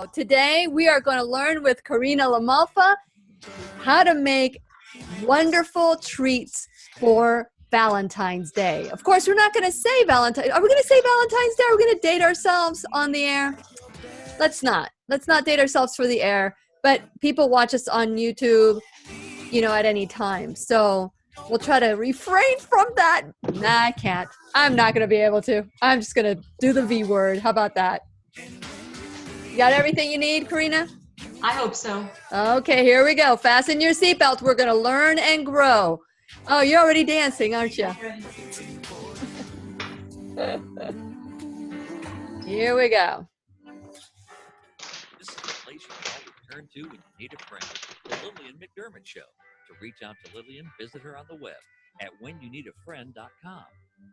Today we are going to learn with Karina LaMalfa how to make wonderful treats for Valentine's Day. Of course, we're not going to say Valentine's. Are we going to say Valentine's Day? Are we going to date ourselves on the air? Let's not. Let's not date ourselves for the air. But people watch us on YouTube, at any time. So we'll try to refrain from that. Nah, I can't. I'm not going to be able to. I'm just going to do the V word. How about that? You got everything you need, Karina? I hope so. Okay, here we go. Fasten your seatbelts. We're going to learn and grow. Oh, you're already dancing, aren't you? Here we go. This is the place you can always turn to when you need a friend. The Lillian McDermott Show. To reach out to Lillian, visit her on the web at whenyouneedafriend.com.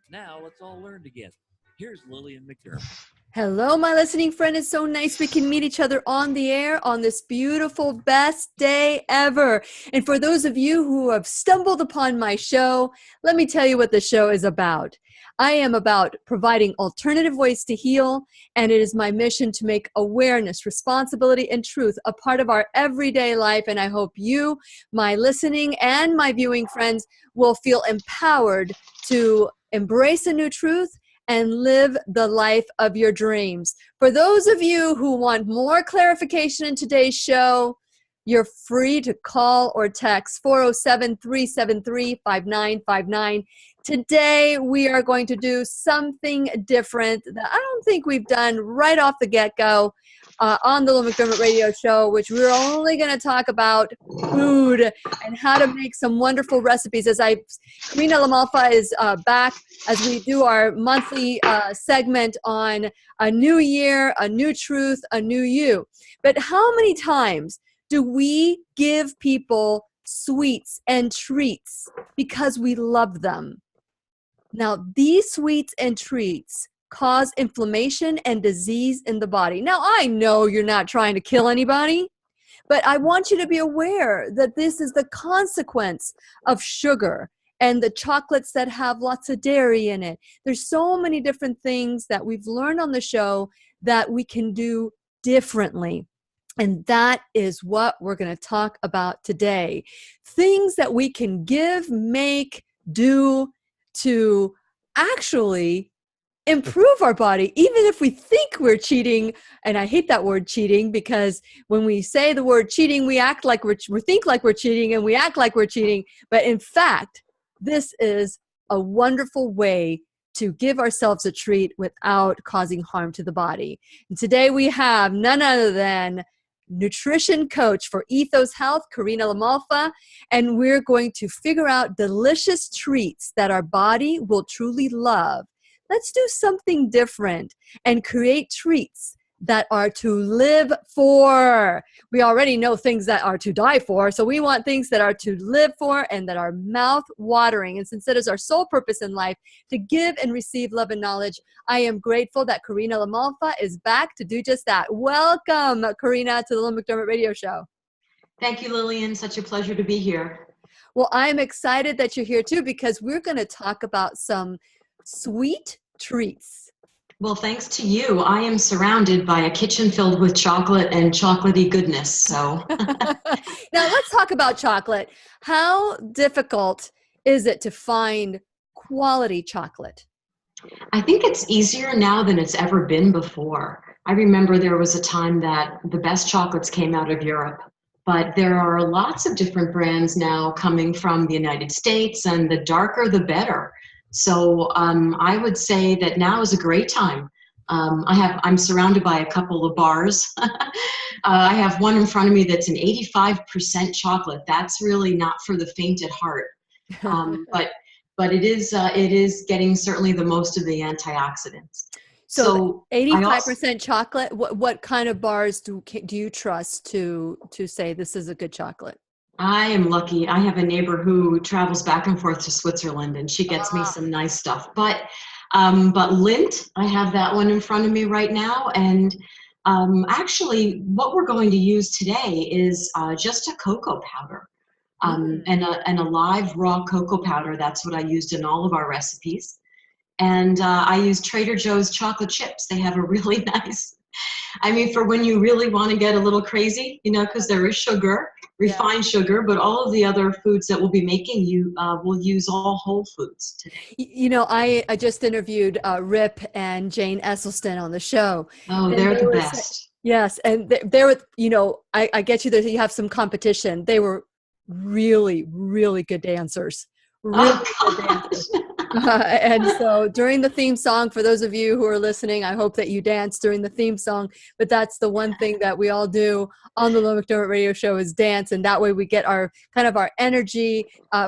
Now let's all learn together. Here's Lillian McDermott. Hello, my listening friend. It's so nice we can meet each other on the air on this beautiful, best day ever. And for those of you who have stumbled upon my show, let me tell you what the show is about. I am about providing alternative ways to heal, and it is my mission to make awareness, responsibility, and truth a part of our everyday life. And I hope you, my listening and my viewing friends, will feel empowered to embrace a new truth and live the life of your dreams. For those of you who want more clarification in today's show, you're free to call or text 407-373-5959. Today, we are going to do something different that I don't think we've done right off the get-go on the Lillian McDermott radio show, which we're only going to talk about food and how to make some wonderful recipes. Karina LaMalfa is back as we do our monthly segment on a new year, a new truth, a new you. But how many times do we give people sweets and treats because we love them? Now, these sweets and treats cause inflammation and disease in the body. Now, I know you're not trying to kill anybody, but I want you to be aware that this is the consequence of sugar and the chocolates that have lots of dairy in it. There's so many different things that we've learned on the show that we can do differently. And that is what we're going to talk about today. Things that we can give, make, do to actually improve our body, even if we think we're cheating. And I hate that word cheating, because when we say the word cheating, we act like we think like we're cheating and we act like we're cheating. But in fact, this is a wonderful way to give ourselves a treat without causing harm to the body. And today we have none other than nutrition coach for Ethos Health, Karina LaMalfa, and we're going to figure out delicious treats that our body will truly love. Let's do something different and create treats that are to live for. We already know things that are to die for, so we want things that are to live for and that are mouth-watering. And since that is our sole purpose in life, to give and receive love and knowledge, I am grateful that Karina LaMalfa is back to do just that. Welcome, Karina, to the Lillian McDermott Radio Show. Thank you, Lillian. Such a pleasure to be here. Well, I'm excited that you're here too, because we're going to talk about some sweet treats. Well, thanks to you, I am surrounded by a kitchen filled with chocolate and chocolatey goodness. So now let's talk about chocolate. How difficult is it to find quality chocolate? I think it's easier now than it's ever been before. I remember there was a time that the best chocolates came out of Europe, but there are lots of different brands now coming from the United States, and the darker the better. So I would say that now is a great time. I'm surrounded by a couple of bars. I have one in front of me that's an 85% chocolate. That's really not for the faint at heart. But it is getting certainly the most of the antioxidants. So 85% chocolate. What kind of bars do you trust to say this is a good chocolate? I am lucky. I have a neighbor who travels back and forth to Switzerland, and she gets me some nice stuff. But Lindt, I have that one in front of me right now. And actually, what we're going to use today is just a cocoa powder, and a live raw cocoa powder. That's what I used in all of our recipes. And I use Trader Joe's chocolate chips. They have a really nice I mean, for when you really want to get a little crazy, you know, because there is sugar, refined sugar, but all of the other foods that we'll be making, you will use all whole foods today. You know, I just interviewed Rip and Jane Esselstyn on the show. Oh, And they're they the were best. yes, and they were, you know, I get you there. You have some competition. They were really, really good dancers. Really good dancers. And so during the theme song, for those of you who are listening, I hope that you dance during the theme song. But that's the one thing that we all do on the Lillian McDermott Radio Show is dance, and that way we get our kind of our energy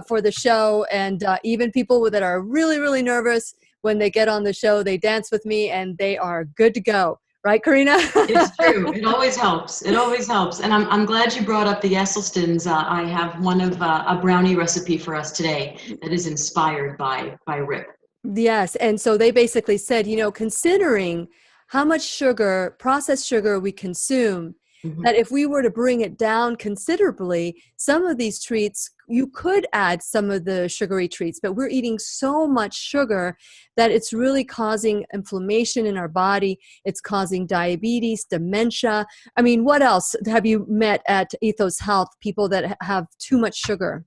for the show. And even people that are really, really nervous when they get on the show, they dance with me, and they are good to go. Right, Karina? It's true. It always helps. It always helps. And I'm glad you brought up the Esselstyns. I have one of a brownie recipe for us today that is inspired by Rip. Yes. And so they basically said, you know, considering how much sugar, processed sugar we consume, that if we were to bring it down considerably, some of these treats, you could add some of the sugary treats, but we're eating so much sugar that it's really causing inflammation in our body. It's causing diabetes, dementia. I mean, what else have you met at Ethos Health, people that have too much sugar?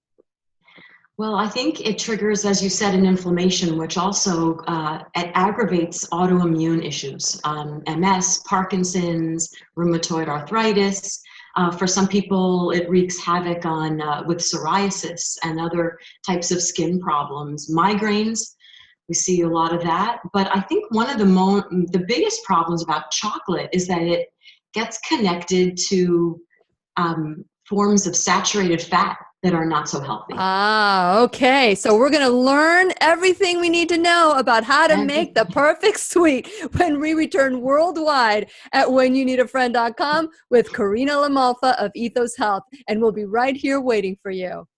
Well, I think it triggers, as you said, an inflammation, which also it aggravates autoimmune issues, MS, Parkinson's, rheumatoid arthritis. For some people, it wreaks havoc on with psoriasis and other types of skin problems, migraines. We see a lot of that. But I think one of the biggest problems about chocolate is that it gets connected to forms of saturated fat that are not so healthy. Ah, okay. So we're going to learn everything we need to know about how to make the perfect sweet when we return worldwide at whenyouneedafriend.com with Karina LaMalfa of Ethos Health. And we'll be right here waiting for you.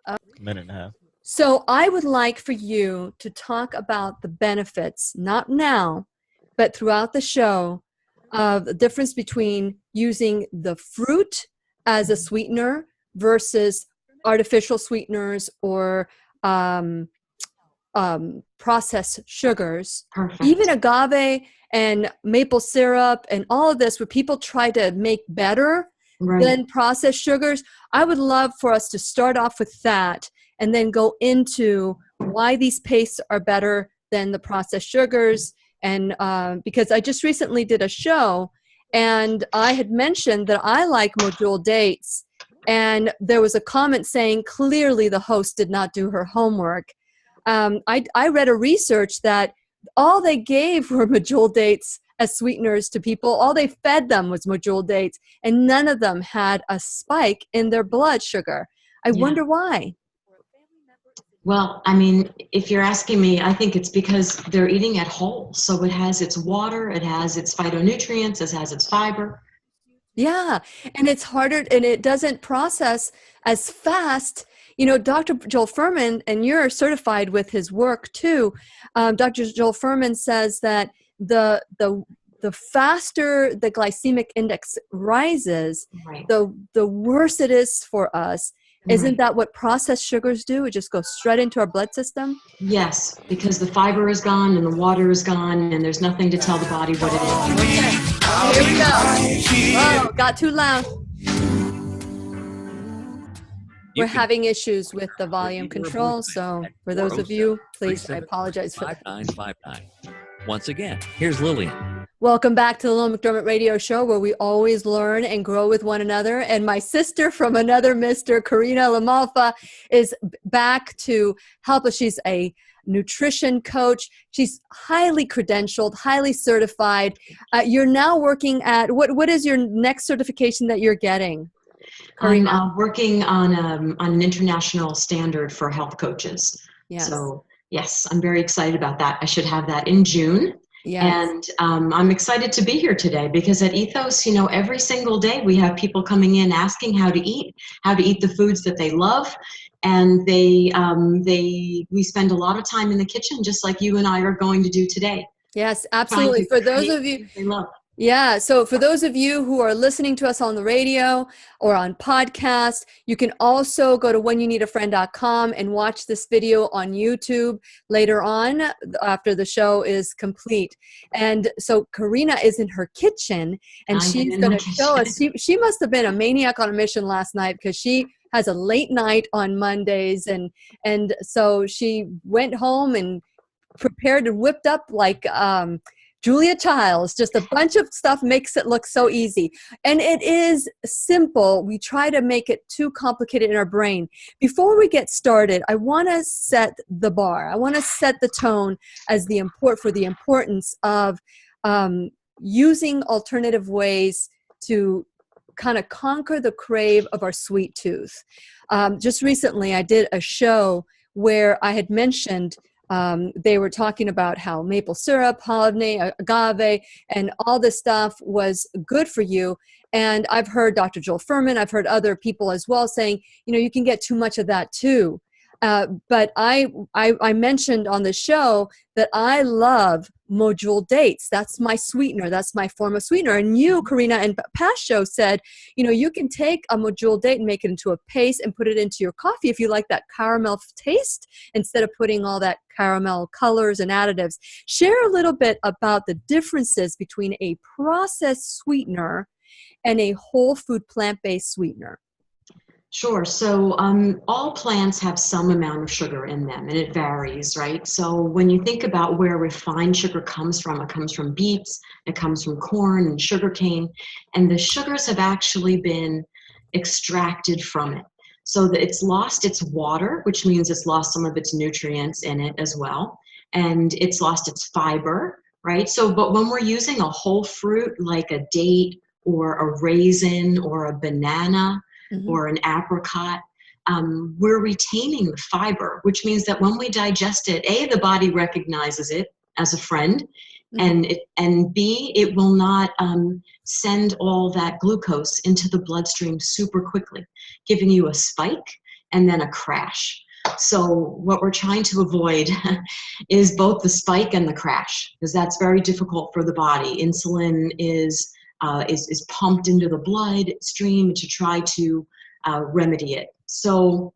A minute and a half. So I would like for you to talk about the benefits, not now, but throughout the show, of the difference between using the fruit as a sweetener versus artificial sweeteners or processed sugars. Perfect. Even agave and maple syrup and all of this where people try to make better than processed sugars. I would love for us to start off with that and then go into why these pastes are better than the processed sugars. And because I just recently did a show and I had mentioned that I like module dates, and there was a comment saying clearly the host did not do her homework. I read a research that all they gave were module dates as sweeteners to people. All they fed them was module dates, and none of them had a spike in their blood sugar. I wonder why. Well, I mean, if you're asking me, I think it's because they're eating at whole. So it has its water, it has its phytonutrients, it has its fiber. Yeah, and it's harder, and it doesn't process as fast. You know, Dr. Joel Fuhrman, and you're certified with his work too. Dr. Joel Fuhrman says that the faster the glycemic index rises, the worse it is for us. Isn't that what processed sugars do? It just goes straight into our blood system? Yes, because the fiber is gone and the water is gone and there's nothing to tell the body what it is. Okay, here we go. Oh, got too loud. We're having issues with the volume control, so for those of you, please, I apologize for that. 5959. Once again, here's Lillian. Welcome back to the Lillian McDermott Radio Show, where we always learn and grow with one another. And my sister from another Mr., Karina LaMalfa, is back to help us. She's a nutrition coach. She's highly credentialed, highly certified. You're now working at, what is your next certification that you're getting, Karina? I'm working on an international standard for health coaches. Yes. So, yes, I'm very excited about that. I should have that in June. Yes. And I'm excited to be here today because at Ethos, you know, every single day we have people coming in asking how to eat the foods that they love. And we spend a lot of time in the kitchen, just like you and I are going to do today. Yes, absolutely. For those of you, they love. Yeah. So for those of you who are listening to us on the radio or on podcast, you can also go to whenyouneedafriend.com and watch this video on YouTube later on after the show is complete. And so Karina is in her kitchen and she's going to show us. She must have been a maniac on a mission last night because she has a late night on Mondays. And so she went home and prepared and whipped up like Julia Childs. Just a bunch of stuff makes it look so easy. And it is simple. We try to make it too complicated in our brain. Before we get started, I want to set the bar. I want to set the tone as for the importance of using alternative ways to kind of conquer the crave of our sweet tooth. Just recently, I did a show where I had mentioned they were talking about how maple syrup, holiday, agave, and all this stuff was good for you. And I've heard Dr. Joel Fuhrman, I've heard other people as well saying, you can get too much of that too. But I mentioned on the show that I love module dates. That's my sweetener. That's my form of sweetener. And you, Karina, in past show said, you can take a module date and make it into a paste and put it into your coffee if you like that caramel taste instead of putting all that caramel colors and additives. Share a little bit about the differences between a processed sweetener and a whole food plant-based sweetener. Sure. So all plants have some amount of sugar in them, and it varies, right? So when you think about where refined sugar comes from, it comes from beets, it comes from corn and sugarcane, and the sugars have actually been extracted from it. So that it's lost its water, which means it's lost some of its nutrients in it as well, and it's lost its fiber, right? So, but when we're using a whole fruit like a date or a raisin or a banana, or an apricot, we're retaining the fiber, which means that when we digest it, A, the body recognizes it as a friend, and B, it will not send all that glucose into the bloodstream super quickly, giving you a spike and then a crash. So what we're trying to avoid is both the spike and the crash, because that's very difficult for the body. Insulin is pumped into the bloodstream to try to remedy it. So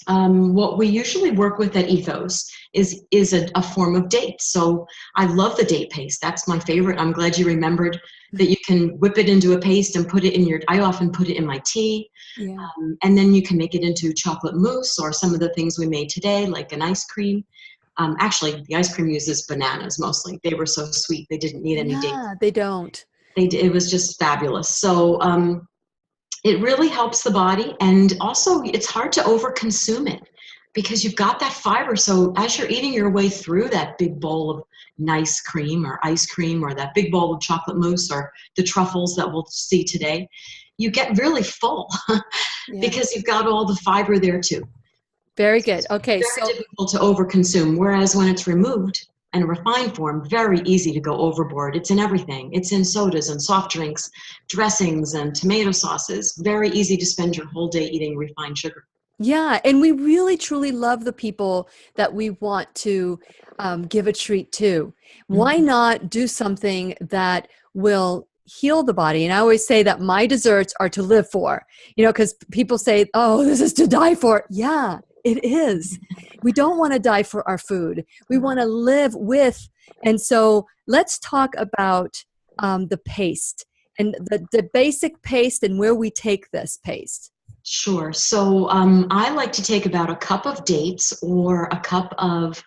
what we usually work with at Ethos is a form of date. So I love the date paste. That's my favorite. I'm glad you remembered that you can whip it into a paste and put it I often put it in my tea. Yeah. And then you can make it into chocolate mousse or some of the things we made today, like an ice cream. Actually, the ice cream uses bananas mostly. They were so sweet. They didn't need any dates. Yeah, they don't. It was just fabulous. So it really helps the body, and also it's hard to overconsume it because you've got that fiber. So as you're eating your way through that big bowl of nice cream or ice cream or that big bowl of chocolate mousse or the truffles that we'll see today, you get really full because you've got all the fiber there too. Very good. Okay. It's very difficult to overconsume, whereas when it's removed, and refined form, very easy to go overboard. It's in everything. It's in sodas and soft drinks, dressings and tomato sauces. Very easy to spend your whole day eating refined sugar. Yeah, and we really truly love the people that we want to give a treat to. Why not do something that will heal the body? And I always say that my desserts are to live for, because people say, oh, this is to die for. Yeah, it is. We don't want to die for our food. We want to live with. And so let's talk about the paste and the basic paste and where we take this paste. Sure. So I like to take about a cup of dates or a cup of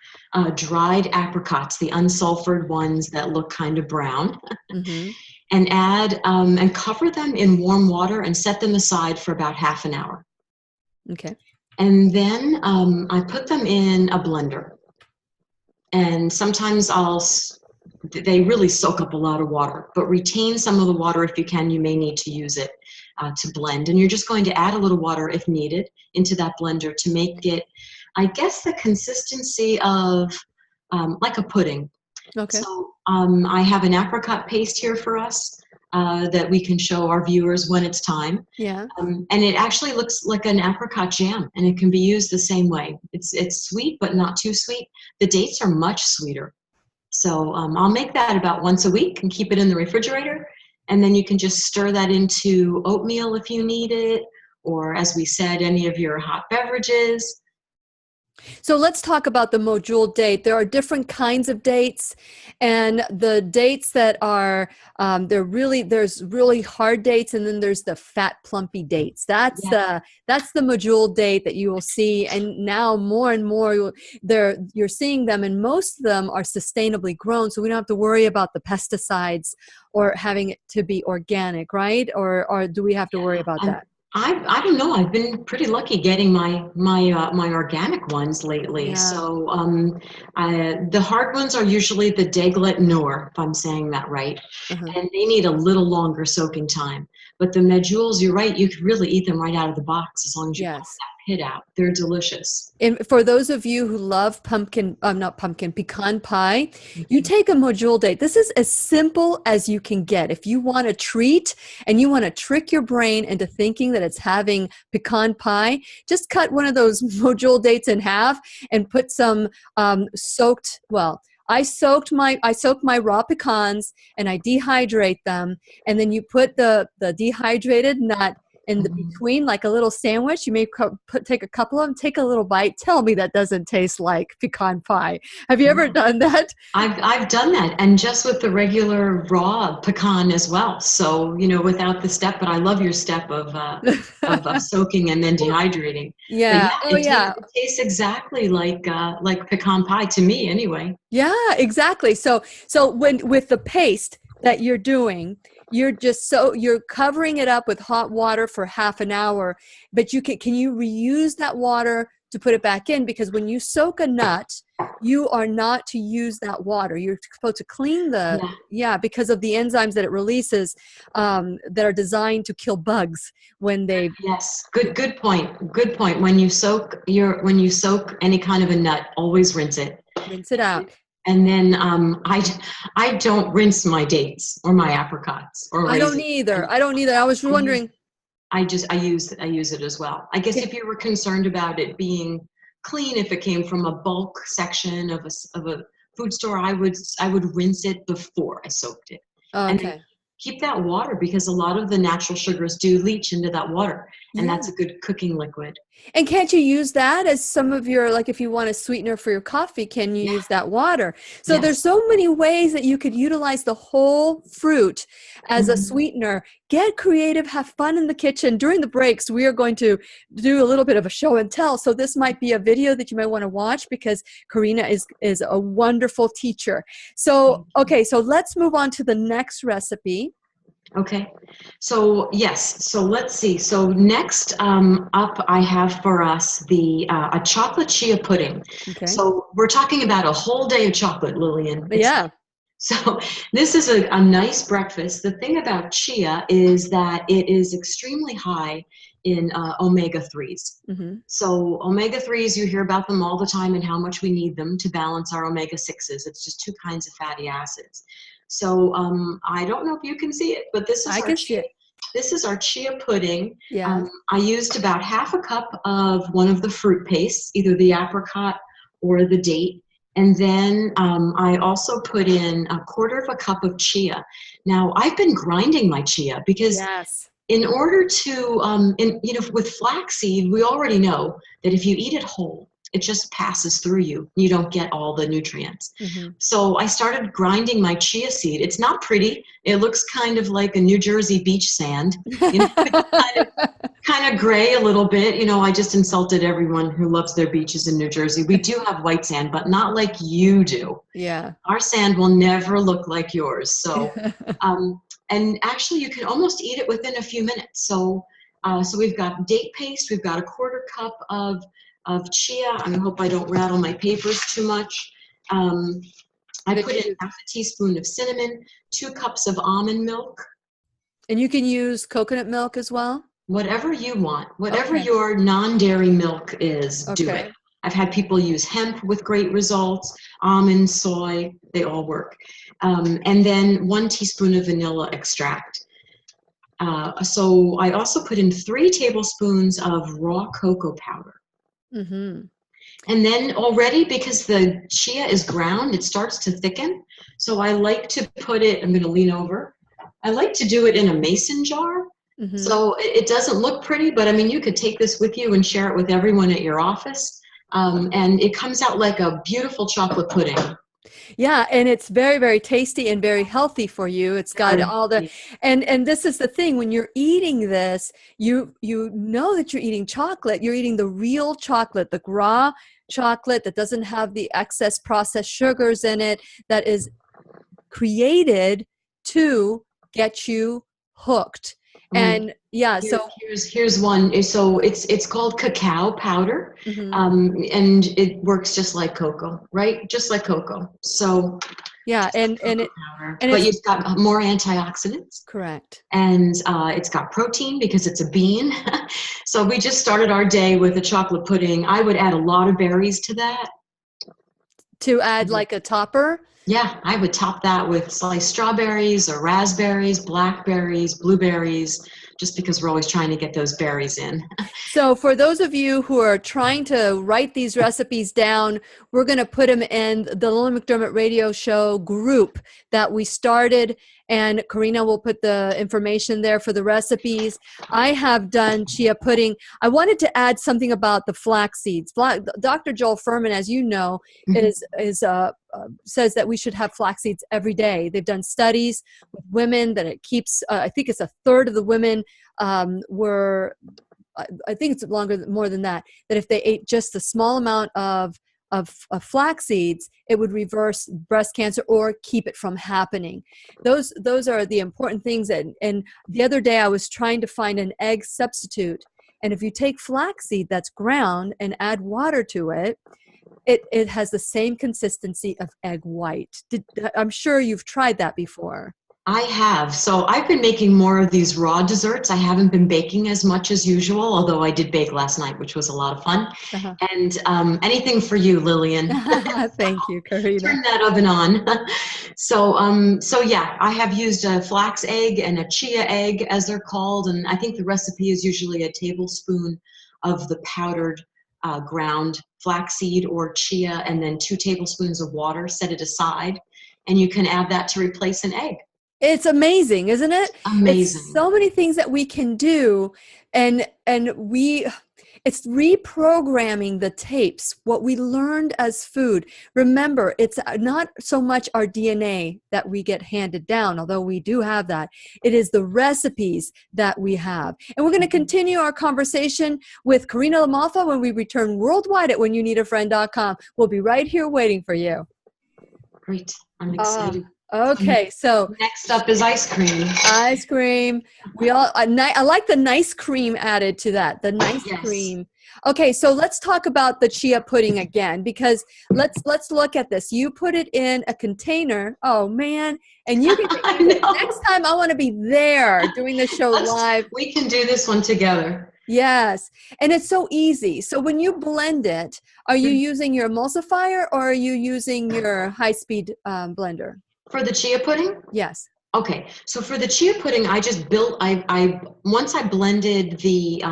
dried apricots, the unsulfured ones that look kind of brown, and add and cover them in warm water and set them aside for about half an hour. Okay. And then I put them in a blender. And sometimes they really soak up a lot of water, but retain some of the water if you can. You may need to use it to blend. And you're just going to add a little water if needed into that blender to make it, I guess, the consistency of like a pudding. Okay. So I have an apricot paste here for us. That we can show our viewers when it's time. Yeah. And it actually looks like an apricot jam, and it can be used the same way. It's sweet, but not too sweet. The dates are much sweeter. So I'll make that about once a week and keep it in the refrigerator. And then you can just stir that into oatmeal if you need it, or as we said, any of your hot beverages. So let's talk about the module date. There are different kinds of dates, and the dates that are there's really hard dates, and then there's the fat plumpy dates. That's the module date that you will see, and now more and more you're seeing them, and most of them are sustainably grown, so we don't have to worry about the pesticides or having it to be organic, right? Or do we have to worry about that? I don't know. I've been pretty lucky getting my organic ones lately. Yeah. So the hard ones are usually the Deglet Noor, if I'm saying that right, and they need a little longer soaking time. But the medules, you're right. You could really eat them right out of the box as long as you pop that pit out. They're delicious. And for those of you who love pecan pie, you take a module date. This is as simple as you can get. If you want a treat and you want to trick your brain into thinking that it's having pecan pie, just cut one of those module dates in half and put some I soaked my raw pecans and I dehydrate them, and then you put the dehydrated nut in the between, like a little sandwich. You may take a couple of them, take a little bite. Tell me that doesn't taste like pecan pie. Have you ever done that? I've done that, and just with the regular raw pecan as well. So without the step, but I love your step of soaking and then dehydrating. Yeah. It tastes exactly like pecan pie to me, anyway. Yeah, exactly. So when with the paste that you're doing, you're covering it up with hot water for half an hour, but can you reuse that water to put it back in? Because when you soak a nut, you are not to use that water. You're supposed to clean because of the enzymes that it releases that are designed to kill bugs when they. Yes, good point. Good point. When you soak any kind of a nut, always rinse it. Rinse it out. And then I don't rinse my dates or my apricots or raisins. I don't either. I was wondering. I use it as well. I guess if you were concerned about it being clean, if it came from a bulk section of a food store, I would rinse it before I soaked it. Okay. And then keep that water, because a lot of the natural sugars do leach into that water, and that's a good cooking liquid. And can't you use that as some of your, like if you want a sweetener for your coffee, can you use that water? So there's so many ways that you could utilize the whole fruit as a sweetener. Get creative, have fun in the kitchen. During the breaks, we are going to do a little bit of a show and tell. So this might be a video that you might want to watch, because Karina is a wonderful teacher. So, so let's move on to the next recipe. Okay, so yes, so let's see. So next up, I have for us a chocolate chia pudding. Okay. So we're talking about a whole day of chocolate, Lillian. So this is a nice breakfast. The thing about chia is that it is extremely high in omega-3s. So omega-3s, you hear about them all the time and how much we need them to balance our omega-6s. It's just two kinds of fatty acids. So I don't know if you can see it, but this is our chia pudding. Yeah. I used about half a cup of one of the fruit pastes, either the apricot or the date. And then I also put in a quarter of a cup of chia. Now, I've been grinding my chia because in order to, with flaxseed, we already know that if you eat it whole, it just passes through you. You don't get all the nutrients. So I started grinding my chia seed. It's not pretty. It looks kind of like a New Jersey beach sand. Kind of gray a little bit. I just insulted everyone who loves their beaches in New Jersey. We do have white sand, but not like you do. Yeah. Our sand will never look like yours. So, and actually you can almost eat it within a few minutes. So we've got date paste. We've got a quarter cup of chia. I hope I don't rattle my papers too much. I put in half a teaspoon of cinnamon, 2 cups of almond milk. And you can use coconut milk as well? Whatever you want. Whatever your non-dairy milk is, do it. I've had people use hemp with great results, almond, soy, they all work. And then 1 teaspoon of vanilla extract. So I also put in 3 tablespoons of raw cocoa powder. And then already, because the chia is ground, it starts to thicken. So I like to put it, I'm going to lean over. I like to do it in a mason jar. Mm-hmm. So it doesn't look pretty, but I mean, you could take this with you and share it with everyone at your office. And it comes out like a beautiful chocolate pudding. Yeah, and it's very, very tasty and very healthy for you. It's got all the, and this is the thing, when you're eating this, you know that you're eating chocolate. You're eating the real chocolate, the raw chocolate that doesn't have the excess processed sugars in it, that is created to get you hooked. And yeah, so here's one. So it's called cacao powder, and it works just like cocoa, right? Just like cocoa. So yeah, and but it's got more antioxidants. Correct. And it's got protein because it's a bean. So we just started our day with a chocolate pudding. I would add a lot of berries to that. To add like a topper? Yeah, I would top that with sliced strawberries or raspberries, blackberries, blueberries, just because we're always trying to get those berries in. So for those of you who are trying to write these recipes down, we're going to put them in the Lillian McDermott Radio Show group that we started, and Karina will put the information there for the recipes. I have done chia pudding. I wanted to add something about the flax seeds. Dr. Joel Furman, as you know, says that we should have flax seeds every day. They've done studies with women that it keeps, I think it's a third of the women were, I think it's more than that if they ate just a small amount of flax seeds, it would reverse breast cancer or keep it from happening. Those are the important things. And the other day I was trying to find an egg substitute. And if you take flaxseed that's ground and add water to it, it has the same consistency of egg white. I'm sure you've tried that before. I have. So I've been making more of these raw desserts. I haven't been baking as much as usual, although I did bake last night, which was a lot of fun. Uh-huh. And anything for you, Lillian. Thank you, Karina. Turn that oven on. So yeah, I have used a flax egg and a chia egg, as they're called. And I think the recipe is usually a tablespoon of the powdered ground flaxseed or chia, and then 2 tablespoons of water. Set it aside, and you can add that to replace an egg. It's amazing, isn't it? Amazing. It's so many things that we can do, and it's reprogramming the tapes, what we learned as food. Remember, it's not so much our DNA that we get handed down, although we do have that. It is the recipes that we have. And we're going to continue our conversation with Karina LaMalfa when we return worldwide at whenyounneedafriend.com. We'll be right here waiting for you. Great. I'm excited. Okay, so next up is ice cream. Ice cream. I like the nice cream added to that. The nice cream. Okay, so let's talk about the chia pudding again, because let's look at this. You put it in a container. Oh man, and you can next time I want to be there doing the show live. We can do this one together. Yes, and it's so easy. So when you blend it, are you using your emulsifier or are you using your high-speed blender? For the chia pudding? Yes. Okay, so for the chia pudding, I just built. Once I blended the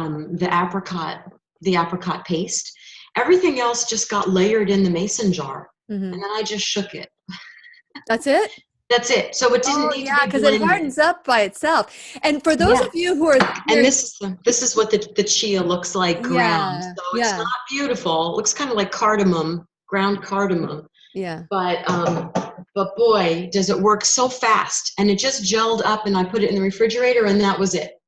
apricot paste, everything else just got layered in the mason jar, and then I just shook it. That's it. That's it. So it didn't need to be because it hardens up by itself. And for those of you who are, and this is what the chia looks like ground. So it's not beautiful. It looks kind of like cardamom, ground cardamom. Yeah. But boy, does it work so fast. And it just gelled up, and I put it in the refrigerator, and that was it.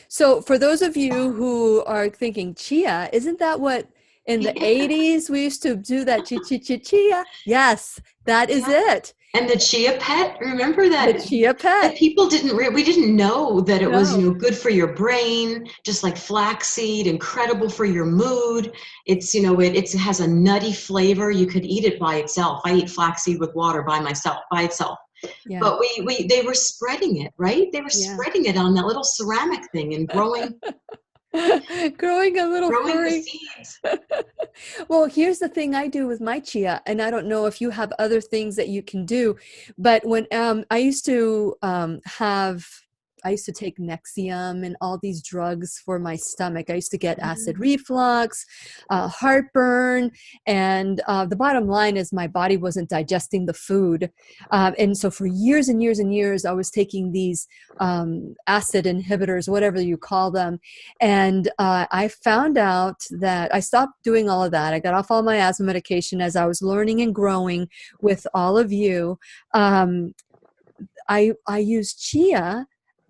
So for those of you who are thinking, chia, isn't that what in the 80s we used to do that chia? Yes, that is it. And the chia pet, remember that? The chia pet. That people we didn't know that it was, good for your brain, just like flaxseed, incredible for your mood. It's, it has a nutty flavor. You could eat it by itself. I eat flaxseed with water by itself. Yeah. But they were spreading it, right? They were spreading it on that little ceramic thing and growing. growing a little growing the seeds. Well, here's the thing I do with my chia, and I don't know if you have other things that you can do, but when I used to have I used to take Nexium and all these drugs for my stomach. I used to get acid reflux, heartburn, and the bottom line is my body wasn't digesting the food. And so for years and years and years, I was taking these acid inhibitors, whatever you call them. And I found out that I stopped doing all of that. I got off all my asthma medication as I was learning and growing with all of you. I use chia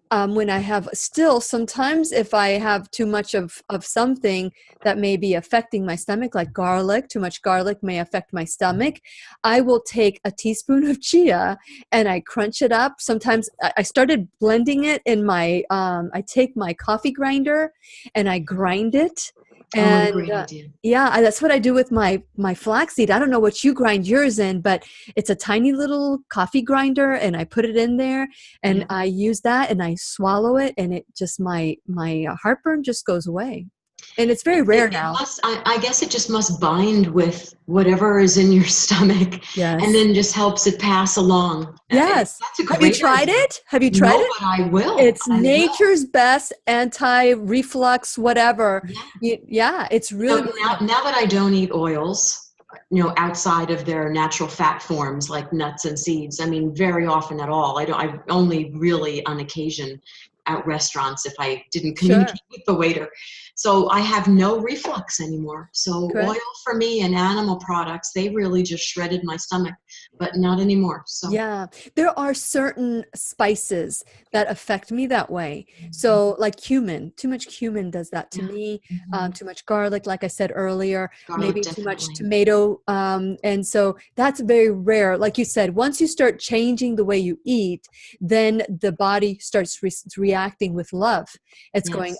when I have still, sometimes if I have too much of something that may be affecting my stomach, like garlic, too much garlic may affect my stomach, I will take a teaspoon of chia and I crunch it up. Sometimes I started blending it in my, I take my coffee grinder and I grind it. And great idea. yeah, that's what I do with my flaxseed. I don't know what you grind yours in, but it's a tiny little coffee grinder, and I put it in there, and I use that, and I swallow it, and it just my heartburn just goes away. And it's very rare now. I guess it just must bind with whatever is in your stomach, Yes. and then just helps it pass along. Yes. That's a great Have you tried idea. it? Have you tried it? But I will. It's nature's best anti-reflux, whatever. Yeah, it's really. So now that I don't eat oils, outside of their natural fat forms like nuts and seeds, I mean, very often at all. I only really on occasion at restaurants if I didn't communicate with the waiter. So I have no reflux anymore. So oil for me and animal products, they really just shredded my stomach, but not anymore. So yeah, there are certain spices that affect me that way. So like cumin, too much cumin does that to me. Too much garlic, like I said earlier, maybe too much tomato. And so that's very rare. Like you said, once you start changing the way you eat, then the body starts reacting with love. It's going,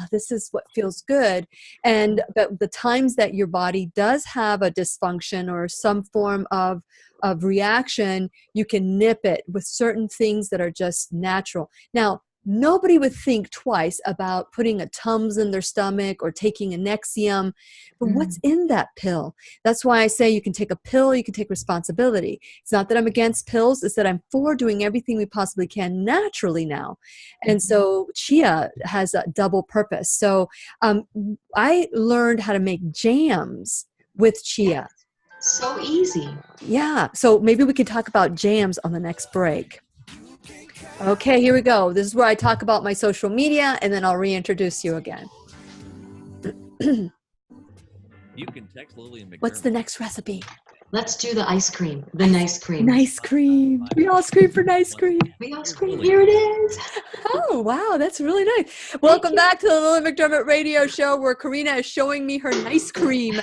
this is what feels good. And but the times that your body does have a dysfunction or some form of reaction, you can nip it with certain things that are just natural. Now, nobody would think twice about putting a Tums in their stomach or taking a Nexium, but what's in that pill? That's why I say you can take a pill, you can take responsibility. It's not that I'm against pills, it's that I'm for doing everything we possibly can naturally now. And so chia has a double purpose. So I learned how to make jams with chia. So easy. Yeah. So maybe we can talk about jams on the next break. Okay, here we go. This is where I talk about my social media, and then I'll reintroduce you again. You can text Lillian McDermott. What's the next recipe? Let's do the ice cream. The nice cream. Nice cream. We all scream for nice cream. We all scream. Here it is. Oh, wow. That's really nice. Welcome back to the Lillian McDermott radio show, where Karina is showing me her nice cream,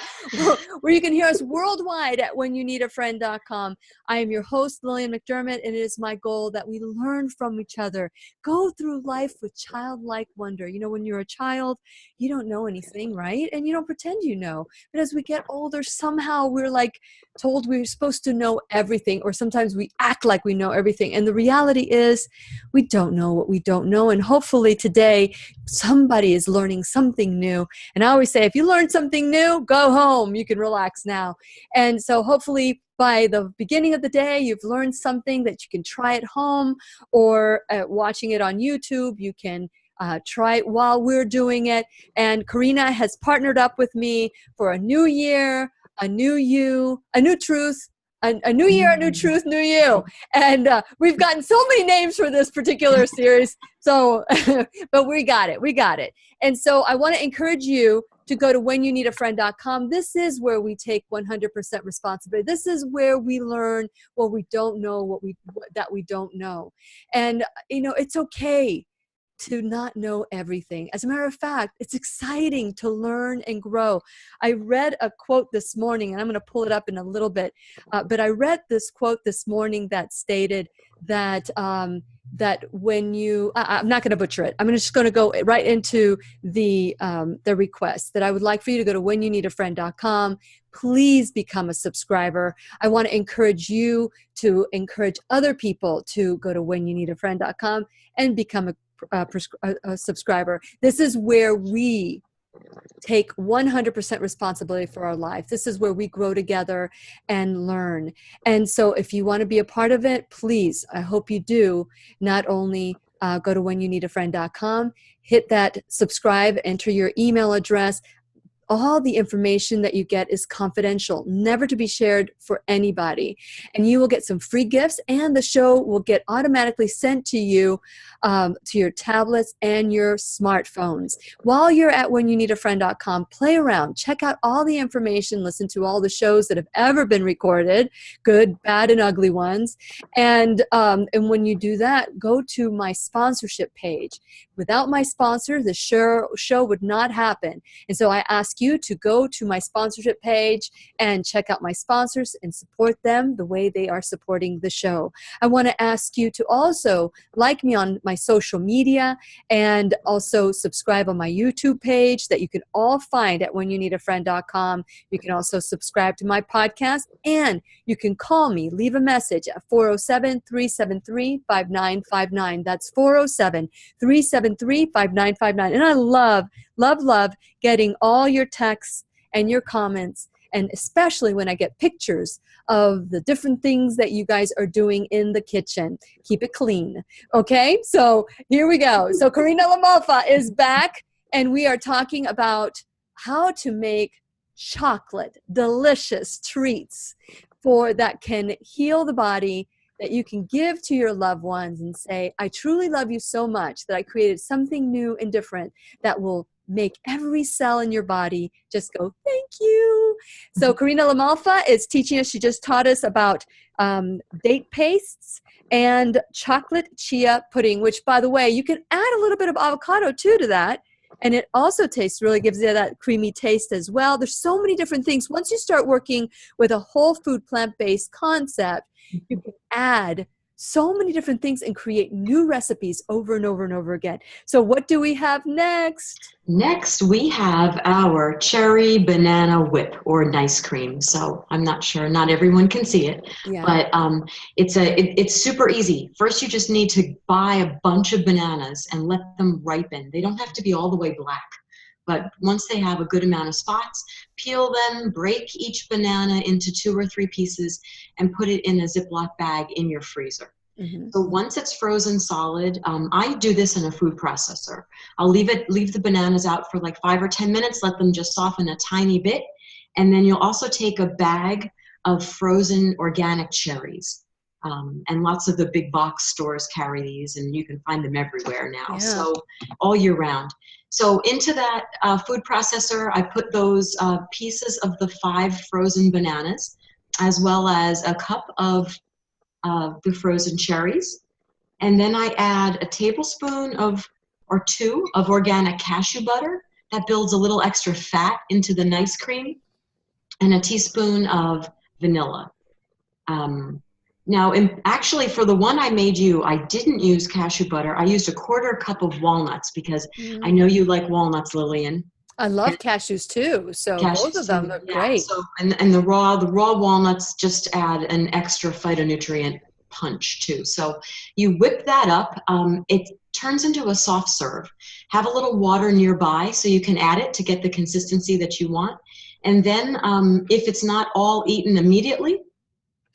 where you can hear us worldwide at whenyouneedafriend.com. I am your host, Lillian McDermott, and it is my goal that we learn from each other, go through life with childlike wonder. When you're a child, you don't know anything, right? And you don't pretend you know. But as we get older, somehow we're like told we're supposed to know everything, or sometimes we act like we know everything. And the reality is we don't know what we don't know. And hopefully today somebody is learning something new. And I always say, if you learn something new, go home. You can relax now. And so hopefully by the beginning of the day, you've learned something that you can try at home, or watching it on YouTube. You can try it while we're doing it. And Karina has partnered up with me for a new year, a new you, a new truth, a new year, a new truth, new you. And we've gotten so many names for this particular series. So, but we got it. And so I want to encourage you to go to whenyouneedafriend.com. This is where we take 100% responsibility. This is where we learn what we don't know, that we don't know. And, it's okay to not know everything. As a matter of fact, it's exciting to learn and grow. I read a quote this morning, and I'm going to pull it up in a little bit, but I read this quote this morning that stated that that when you, I'm not going to butcher it. I'm just going to go right into the request that I would like for you to go to whenyouneedafriend.com. Please become a subscriber. I want to encourage you to encourage other people to go to whenyouneedafriend.com and become a subscriber. This is where we take 100% responsibility for our life. This is where we grow together and learn. And so if you want to be a part of it, please, I hope you do, not only go to whenyouneedafriend.com, hit that subscribe, enter your email address. All the information that you get is confidential, never to be shared for anybody. And you will get some free gifts, and the show will get automatically sent to you, to your tablets and your smartphones. While you're at whenyouneedafriend.com, play around, check out all the information, listen to all the shows that have ever been recorded, good, bad, and ugly ones. And when you do that, go to my sponsorship page. Without my sponsor, the show would not happen. And so I ask you to go to my sponsorship page and check out my sponsors and support them the way they are supporting the show. I want to ask you to also like me on my social media and also subscribe on my YouTube page that you can all find at whenyouneedafriend.com. You can also subscribe to my podcast, and you can call me, leave a message at 407-373-5959. That's 407-373-5959. And I love getting all your texts and your comments, and especially when I get pictures of the different things that you guys are doing in the kitchen. Keep it clean. Okay, so here we go. So Karina LaMalfa is back, and we are talking about how to make chocolate, delicious treats that can heal the body, that you can give to your loved ones and say, I truly love you so much that I created something new and different that will make every cell in your body just go, thank you. So Karina LaMalfa is teaching us, she just taught us about date pastes and chocolate chia pudding, which, by the way, you can add a little bit of avocado too to that. And it also really gives you that creamy taste as well. There's so many different things. Once you start working with a whole food plant-based concept, you can add so many different things and create new recipes over and over and over again. So what do we have next? Next, we have our cherry banana whip, or nice cream. So I'm not sure, not everyone can see it, but it's super easy. First, you just need to buy a bunch of bananas and let them ripen. They don't have to be all the way black, but once they have a good amount of spots, peel them, break each banana into 2 or 3 pieces, and put it in a Ziploc bag in your freezer. Mm-hmm. So once it's frozen solid, I do this in a food processor. I'll leave the bananas out for like 5 or 10 minutes, let them just soften a tiny bit, and then you'll also take a bag of frozen organic cherries. And lots of the big box stores carry these, and you can find them everywhere now, so all year round. So into that food processor, I put those pieces of the 5 frozen bananas, as well as a cup of the frozen cherries. And then I add a tablespoon or 2 of organic cashew butter. That builds a little extra fat into the nice cream, and a teaspoon of vanilla. Now, actually, for the one I made you, I didn't use cashew butter. I used a 1/4 cup of walnuts because I know you like walnuts, Lillian. I love cashews too, so both of them are great. So, and the raw walnuts just add an extra phytonutrient punch too. So you whip that up. It turns into a soft serve. Have a little water nearby so you can add it to get the consistency that you want. And then if it's not all eaten immediately,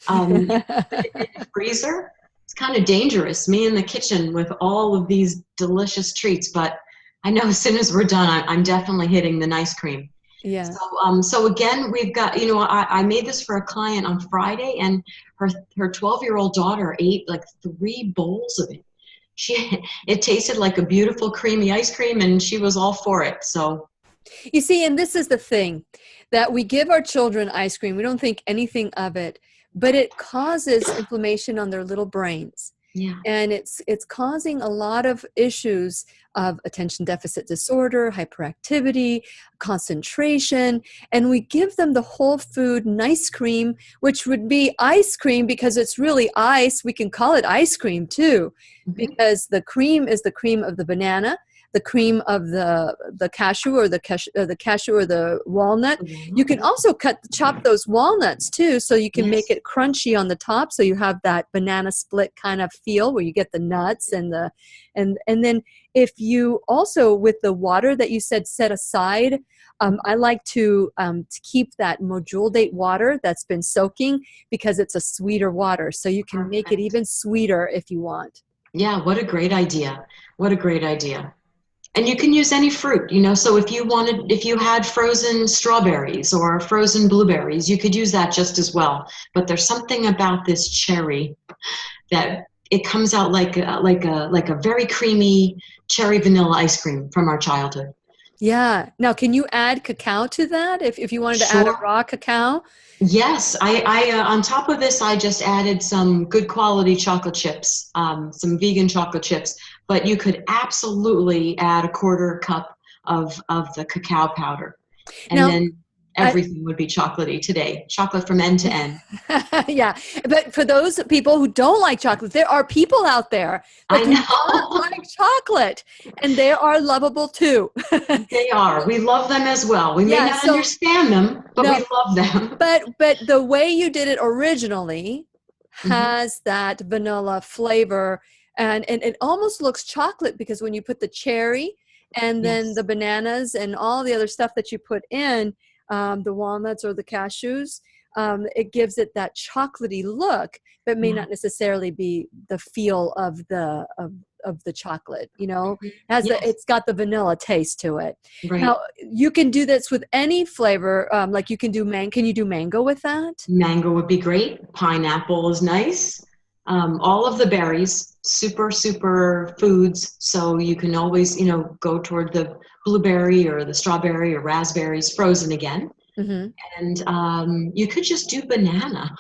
in the freezer. It's kind of dangerous, me in the kitchen with all of these delicious treats, but I know as soon as we're done, I'm definitely hitting the nice cream. Yeah. So again, we've got, I made this for a client on Friday, and her 12-year-old daughter ate like 3 bowls of it. It tasted like a beautiful creamy ice cream, and she was all for it. So you see, and this is the thing, that we give our children ice cream. We don't think anything of it, but it causes inflammation on their little brains. Yeah. And it's causing a lot of issues of attention deficit disorder, hyperactivity, concentration, and we give them the whole food nice cream, which would be ice cream because it's really ice. We can call it ice cream too, because the cream is the cream of the banana, the cream of the cashew or the cashew or the walnut. You can also chop those walnuts too, so you can make it crunchy on the top, so you have that banana split kind of feel where you get the nuts and then if you also, with the water that you said set aside, I like to keep that module date water that's been soaking because it's a sweeter water, so you can make it even sweeter if you want. Yeah, what a great idea. What a great idea. And you can use any fruit, so if you had frozen strawberries or frozen blueberries, you could use that just as well. But there's something about this cherry that it comes out like a very creamy cherry vanilla ice cream from our childhood. Yeah. Now, can you add cacao to that if you wanted to add a Sure. raw cacao? Yes, I on top of this, I just added some good quality chocolate chips, some vegan chocolate chips. But you could absolutely add a quarter cup of the cacao powder, and Now, then everything would be chocolatey today. Chocolate from end to end. yeah, but for those people who don't like chocolate, there are people out there that I do not know. like chocolate, and they are lovable too. They are. We love them as well. We may Yeah, not so understand them, but no, we love them. but the way you did it originally Mhm. has that vanilla flavor, and it almost looks chocolate because when you put the cherry and then Yes. the bananas and all the other stuff that you put in, the walnuts or the cashews, it gives it that chocolatey look, but may Yeah. not necessarily be the feel of the chocolate. It has Yes. it's got the vanilla taste to it. Right. Now you can do this with any flavor. Like you can do Can you do mango with that? Mango would be great. Pineapple is nice. All of the berries, super, super foods. So you can always, go toward the blueberry or the strawberry or raspberries frozen again. Hmm. And you could just do banana.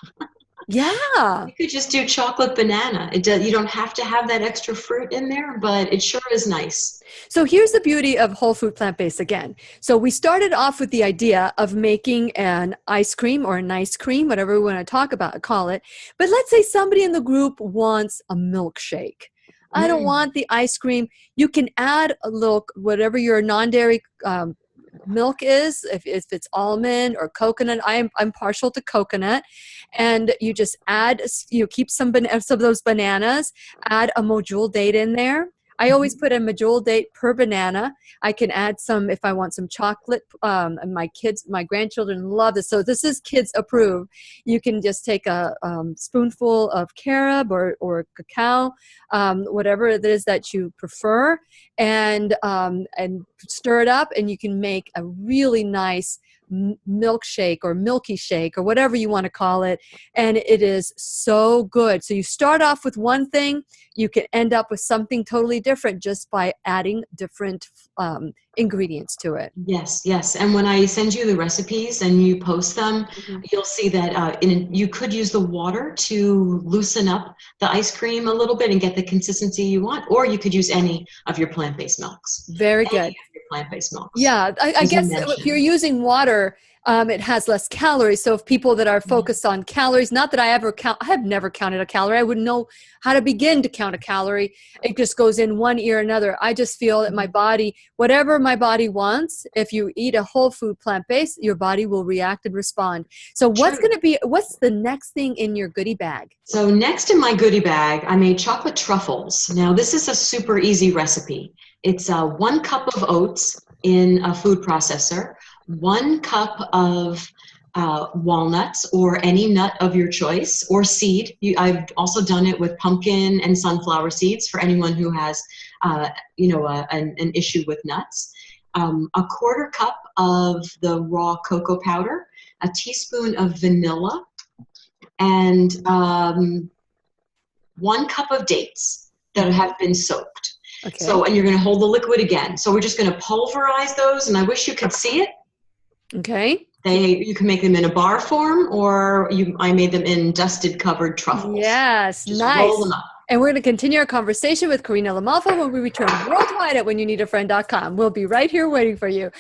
Yeah. You could just do chocolate banana. You don't have to have that extra fruit in there, but it sure is nice. So here's the beauty of whole food plant-based again. So we started off with the idea of making an ice cream or an ice cream, whatever we want to call it. But let's say somebody in the group wants a milkshake. I don't Mm, want the ice cream. You can add a little, whatever your non-dairy milk is, if it's almond or coconut. I'm partial to coconut, and you just add, keep some of those bananas, add a module date in there. I always put a module date per banana. I can add some if I want some chocolate. And my grandchildren love this. So this is kids approved. You can just take a spoonful of carob or cacao, whatever it is that you prefer, and stir it up, and you can make a really nice milkshake or milky shake or whatever you want to call it, and it is so good. So you start off with one thing, you can end up with something totally different just by adding different ingredients to it. yes, yes. And when I send you the recipes and you post them, Mhm. you'll see that you could use the water to loosen up the ice cream a little bit and get the consistency you want, or you could use any of your plant-based milks. Very Any good. of your plant-based milks, Yeah, I as I guess if you're mentioned. using water, it has less calories. So if people that are focused on calories, not that I have never counted a calorie. I wouldn't know how to begin to count a calorie. It just goes in one ear or another. I just feel that my body, whatever my body wants, if you eat a whole food plant-based, your body will react and respond. So what's True. the next thing in your goodie bag? So next in my goodie bag, I made chocolate truffles. Now this is a super easy recipe. It's 1 cup of oats in a food processor, 1 cup of walnuts or any nut of your choice or seed. I've also done it with pumpkin and sunflower seeds for anyone who has, an issue with nuts. A quarter cup of the raw cocoa powder, a teaspoon of vanilla, and 1 cup of dates that have been soaked. Okay. So, and you're going to hold the liquid again. So we're just going to pulverize those, and I wish you could see it. Okay. You can make them in a bar form, or I made them in dusted covered truffles. Yes, Just nice. roll them up. And we're going to continue our conversation with Karina LaMalfa when we return worldwide at whenyouneedafriend.com. We'll be right here waiting for you.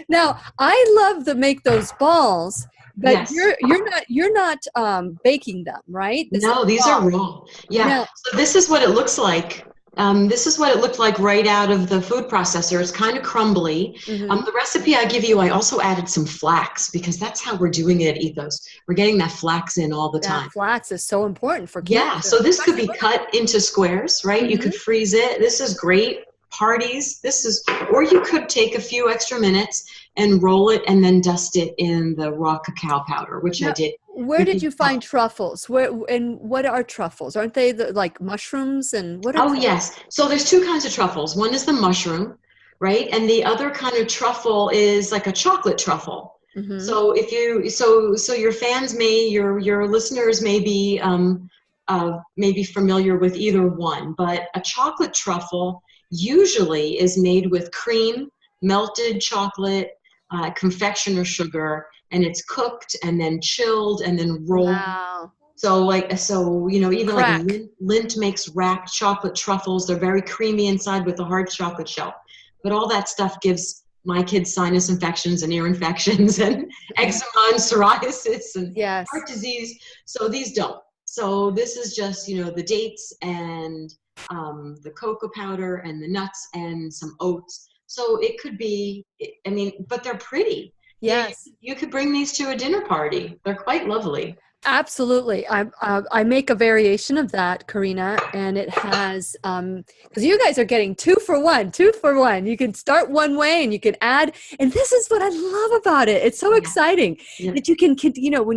Now, I love to make those balls, but Yes. you're not baking them, right? No, these are raw. Yeah. Now, So this is what it looks like. This is what it looked like right out of the food processor. It's kind of crumbly. The recipe I give you, I also added some flax because that's how we're doing it at Ethos. We're getting that flax in all the time. that flax is so important for kids. Yeah, so this could be cut into squares, right? You could freeze it. This is great. Parties. Or you could take a few extra minutes and roll it and then dust it in the raw cacao powder, which I did Where did you find truffles? Where and what are truffles? Aren't they like mushrooms? And what are Oh, truffles? yes. So there's two kinds of truffles. One is the mushroom, right? And the other kind of truffle is like a chocolate truffle. Mm-hmm. So if you, so your fans your listeners may be familiar with either one, but a chocolate truffle usually is made with cream, melted chocolate, confectioner sugar, and it's cooked and then chilled and then rolled. Wow. So even Crack. like Lindt makes wrapped chocolate truffles. They're very creamy inside with a hard chocolate shell. But all that stuff gives my kids sinus infections and ear infections and eczema and psoriasis and heart disease. So these don't. So this is just, the dates and the cocoa powder and the nuts and some oats. So it could be, but they're pretty. Yes. You could bring these to a dinner party. They're quite lovely. Absolutely. I make a variation of that, Karina, and it has, because you guys are getting 2 for 1. You can start one way and you can add, and this is what I love about it. It's so exciting that you can,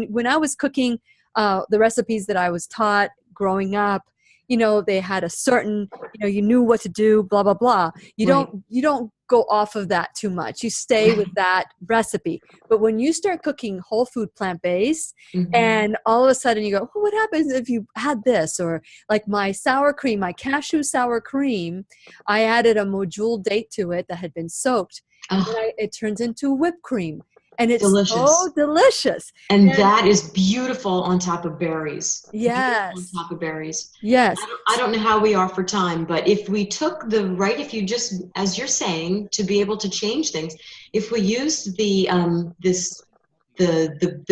when I was cooking the recipes that I was taught growing up, they had a certain, you knew what to do, blah, blah, blah. You don't go off of that too much. You stay with that recipe. But when you start cooking whole food plant-based, and all of a sudden you go, what happens if you had this? Or like my sour cream, my cashew sour cream, I added a module date to it that had been soaked. And then it turns into whipped cream. And it's so delicious. And that is beautiful on top of berries. Yes. On top of berries. Yes. I don't know how we are for time, but if we took if you just, as you're saying, to be able to change things, if we used the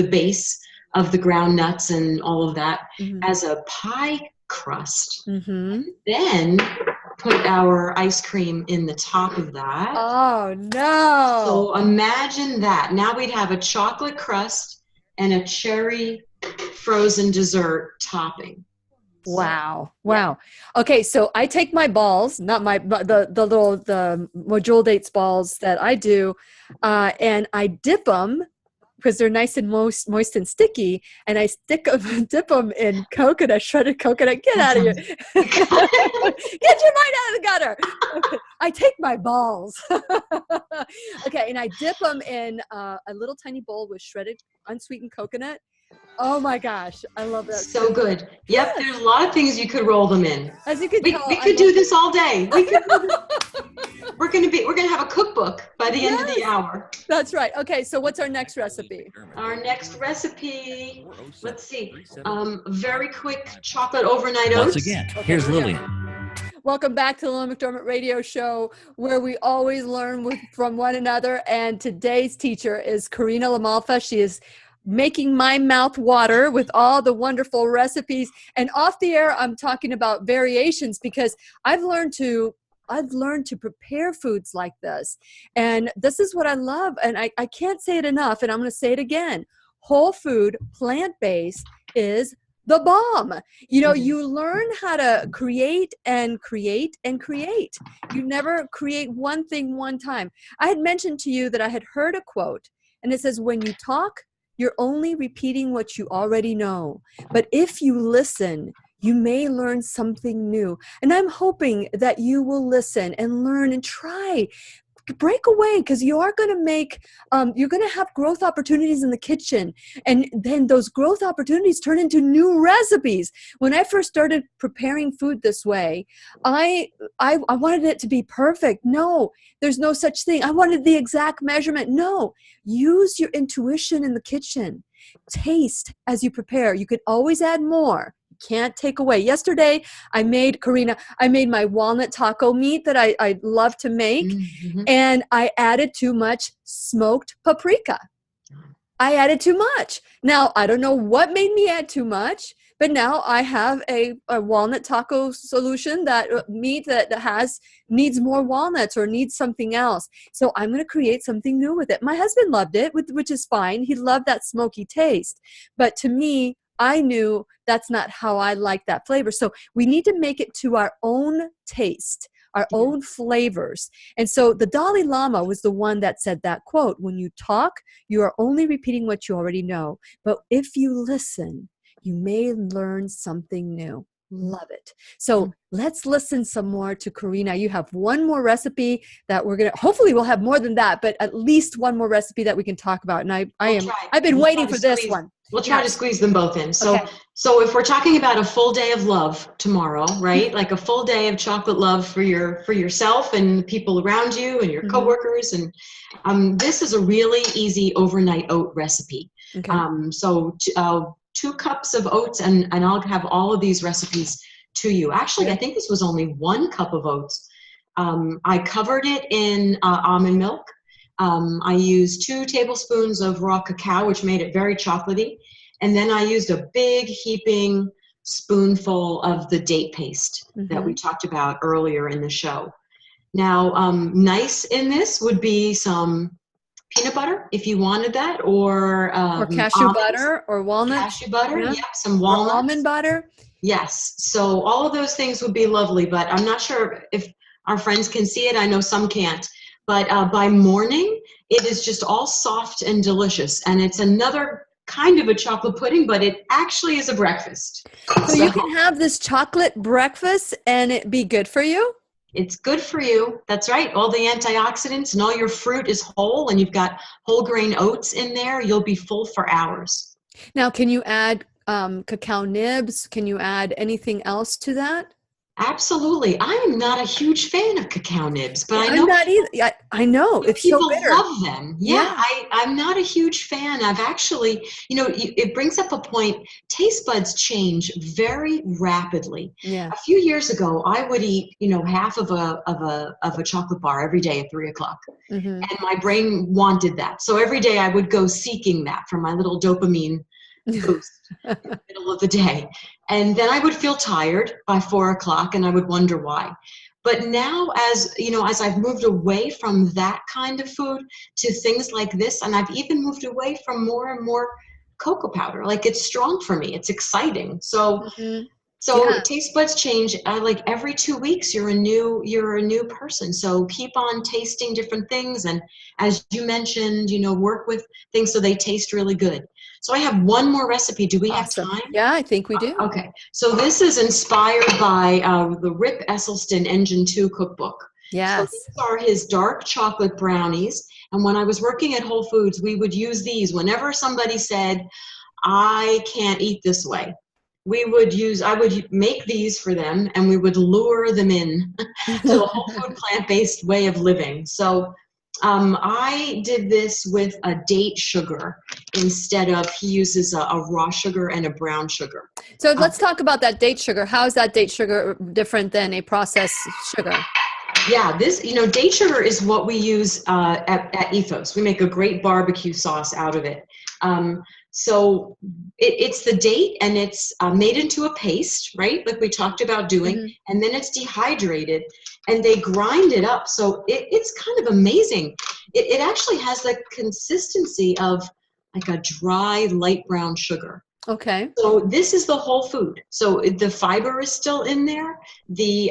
base of the ground nuts and all of that as a pie crust, then put our ice cream in the top of that. Oh, no. So imagine that. Now we'd have a chocolate crust and a cherry frozen dessert topping. Wow. Wow. Okay. So I take my balls, not the module dates balls that I do, and I dip them because they're nice and moist and sticky. And I dip them in shredded coconut. Get out of here. Get your mind out of the gutter. Okay. I take my balls. Okay. And I dip them in a little tiny bowl with shredded unsweetened coconut. Oh my gosh, I love that. So good. Yep, yes. There's a lot of things you could roll them in. As you can tell, we could do this all day. We're gonna have a cookbook by the end of the hour. That's right. Okay, so what's our next recipe? Our next recipe, let's see, very quick chocolate overnight oats. Once again, here's Lillian. Welcome back to the Lillian McDermott Radio Show, where we always learn from one another. And today's teacher is Karina LaMalfa. She is making my mouth water with all the wonderful recipes. And off the air, I'm talking about variations because I've learned to prepare foods like this. And this is what I love. And I can't say it enough. And I'm going to say it again. Whole food, plant-based is the bomb. You learn how to create and create and create. You never create one thing one time. I had mentioned to you that I had heard a quote, and it says, when you talk, you're only repeating what you already know. But if you listen, you may learn something new. And I'm hoping that you will listen and learn and try. Break away, because you are going to you're going to have growth opportunities in the kitchen. And then those growth opportunities turn into new recipes. When I first started preparing food this way, I wanted it to be perfect. No, there's no such thing. I wanted the exact measurement. No, use your intuition in the kitchen. Taste as you prepare. You could always add more. Can't take away. Yesterday, I made my walnut taco meat that I love to make, and I added too much smoked paprika. I added too much. Now, I don't know what made me add too much, but now I have a walnut taco solution meat that needs more walnuts or needs something else. So I'm going to create something new with it. My husband loved it, which is fine. He loved that smoky taste. But to me, I knew that's not how I like that flavor. So we need to make it to our own taste, our own flavors. And so the Dalai Lama was the one that said that quote, when you talk, you are only repeating what you already know. But if you listen, you may learn something new. Love it. So let's listen some more to Karina. You have one more recipe that we're going to, hopefully we'll have more than that, but at least one more recipe that we can talk about. And I've been waiting for this one. We'll try to squeeze them both in. So, so if we're talking about a full day of love tomorrow, right? Like a full day of chocolate love for yourself and the people around you and your coworkers. And this is a really easy overnight oat recipe. Okay. So 2 cups of oats, and I'll have all of these recipes to you. Actually, I think this was only 1 cup of oats. I covered it in almond milk. I used 2 tablespoons of raw cacao, which made it very chocolatey. And then I used a big heaping spoonful of the date paste that we talked about earlier in the show. Now, nice in this would be some peanut butter, if you wanted that, or cashew almonds, butter, or walnut. Cashew butter, some walnuts. Or almond butter. Yes, so all of those things would be lovely, but I'm not sure if our friends can see it. I know some can't, but by morning, it is just all soft and delicious, and it's another kind of a chocolate pudding, but it actually is a breakfast. So you can have this chocolate breakfast and it be good for you? It's good for you. That's right. All the antioxidants and all your fruit is whole, and you've got whole grain oats in there. You'll be full for hours. Now, can you add cacao nibs? Can you add anything else to that? Absolutely. I am not a huge fan of cacao nibs, but I know I'm not either. I know it's people so bitter. love them. Yeah, I'm not a huge fan. I've actually, it brings up a point. Taste buds change very rapidly. Yeah. A few years ago, I would eat, half of a chocolate bar every day at 3:00, and my brain wanted that. So every day I would go seeking that for my little dopamine boost in the middle of the day. And then I would feel tired by 4:00 and I would wonder why. But now as I've moved away from that kind of food to things like this, and I've even moved away from more and more cocoa powder, like it's strong for me. It's exciting. So taste buds change. Like every 2 weeks, you're a new person. So keep on tasting different things. And as you mentioned, work with things so they taste really good. So I have one more recipe. Do we have time? Yeah, I think we do. Okay. So this is inspired by the Rip Esselstyn Engine 2 cookbook. Yes. So these are his dark chocolate brownies. And when I was working at Whole Foods, we would use these whenever somebody said, I can't eat this way. I would make these for them, and we would lure them in to a whole food plant-based way of living. So I did this with a date sugar instead of, he uses a raw sugar and a brown sugar. So let's talk about that date sugar. How is that date sugar different than a processed sugar? Yeah, this, date sugar is what we use at Ethos. We make a great barbecue sauce out of it. So it's the date, and it's made into a paste, right? Like we talked about doing, and then it's dehydrated, and they grind it up. So it's kind of amazing. It actually has the consistency of like a dry, light brown sugar. Okay. So this is the whole food. So the fiber is still in there. The